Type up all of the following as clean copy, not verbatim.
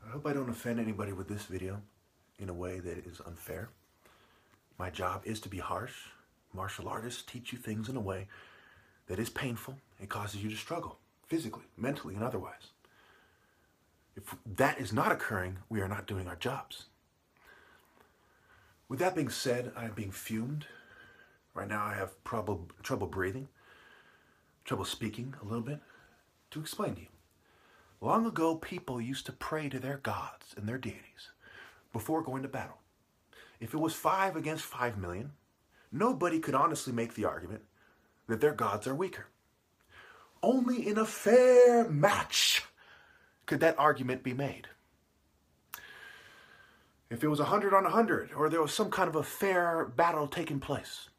I hope I don't offend anybody with this video in a way that is unfair. My job is to be harsh. Martial artists teach you things in a way that is painful. It causes you to struggle, physically, mentally, and otherwise. If that is not occurring, we are not doing our jobs. With that being said, I'm being fumed. Right now I have trouble breathing, trouble speaking a little bit. To explain to you, long ago people used to pray to their gods and their deities before going to battle. If it was 5 against 5 million, nobody could honestly make the argument that their gods are weaker. Only in a fair match could that argument be made. If it was 100 on 100, or there was some kind of a fair battle taking place,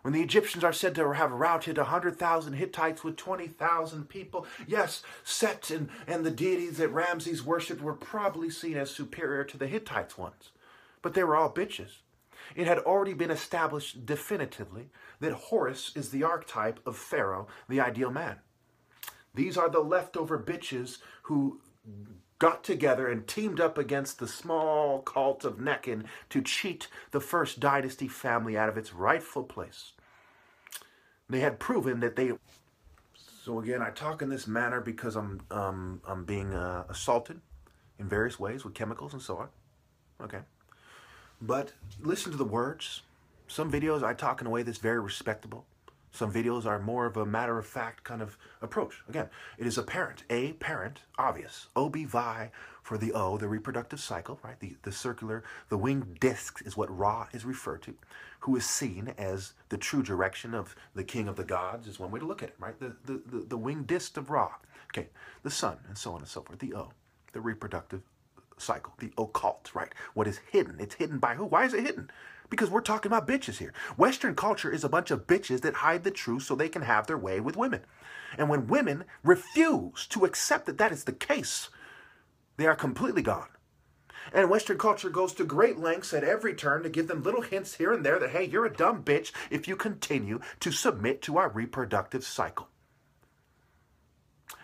when the Egyptians are said to have routed 100,000 Hittites with 20,000 people, yes, Set and the deities that Ramses worshipped were probably seen as superior to the Hittites ones, but they were all bitches. It had already been established definitively that Horus is the archetype of Pharaoh, the ideal man. These are the leftover bitches who got together and teamed up against the small cult of Nekhen to cheat the first dynasty family out of its rightful place. They had proven that they... So again, I talk in this manner because I'm being assaulted in various ways with chemicals and so on. Okay. But listen to the words. Some videos I talk in a way that's very respectable. Some videos are more of a matter-of-fact kind of approach. Again, it is apparent. A, parent, obvious. O-B-Vi for the O, the reproductive cycle, right? The circular, the winged disc is what Ra is referred to, who is seen as the true direction of the king of the gods, is one way to look at it, right? The winged disc of Ra. Okay, the sun, and so on and so forth. The O, the reproductive cycle, the occult, right? What is hidden? It's hidden by who? Why is it hidden? Because we're talking about bitches here. Western culture is a bunch of bitches that hide the truth so they can have their way with women. And when women refuse to accept that that is the case, they are completely gone. And Western culture goes to great lengths at every turn to give them little hints here and there that, hey, you're a dumb bitch if you continue to submit to our reproductive cycle.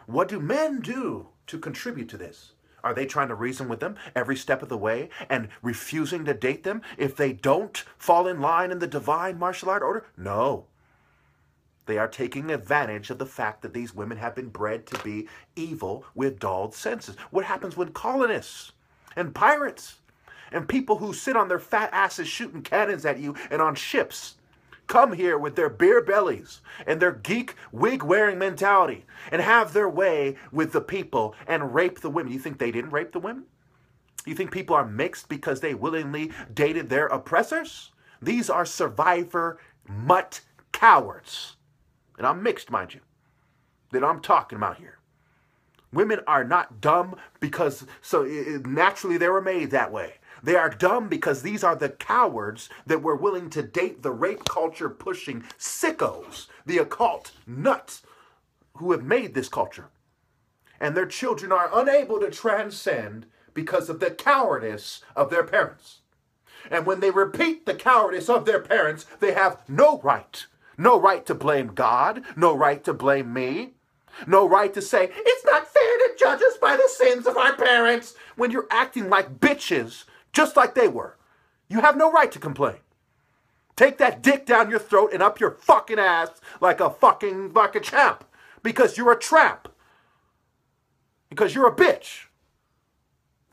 What do men do to contribute to this? Are they trying to reason with them every step of the way and refusing to date them if they don't fall in line in the divine martial art order? No. They are taking advantage of the fact that these women have been bred to be evil with dulled senses. What happens when colonists and pirates and people who sit on their fat asses shooting cannons at you and on ships come here with their beer bellies and their geek wig-wearing mentality and have their way with the people and rape the women? You think they didn't rape the women? You think people are mixed because they willingly dated their oppressors? These are survivor mutt cowards. And I'm mixed, mind you, that I'm talking about here. Women are not dumb because naturally they were made that way. They are dumb because these are the cowards that were willing to date the rape culture pushing sickos, the occult nuts who have made this culture. And their children are unable to transcend because of the cowardice of their parents. And when they repeat the cowardice of their parents, they have no right. No right to blame God. No right to blame me. No right to say, it's not fair to judge us by the sins of our parents when you're acting like bitches just like they were. You have no right to complain. Take that dick down your throat and up your fucking ass like a champ. Because you're a tramp. Because you're a bitch.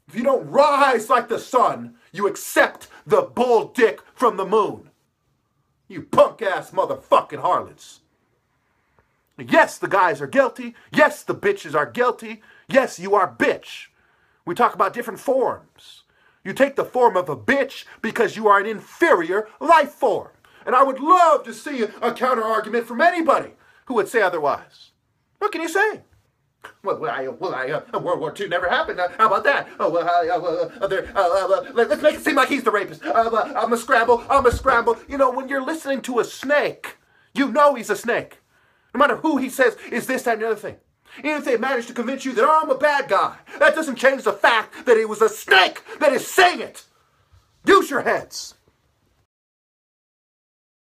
If you don't rise like the sun, you accept the bull dick from the moon. You punk ass motherfucking harlots. Yes, the guys are guilty. Yes, the bitches are guilty. Yes, you are bitch. We talk about different forms. You take the form of a bitch because you are an inferior life form. And I would love to see a counter-argument from anybody who would say otherwise. What can you say? World War II never happened. How about that? Let's make it seem like he's the rapist. I'm a scramble. You know, when you're listening to a snake, you know he's a snake. No matter who he says is this, that, and the other thing. Even if they manage to convince you that, oh, I'm a bad guy, that doesn't change the fact that it was a snake that is saying it. Use your heads.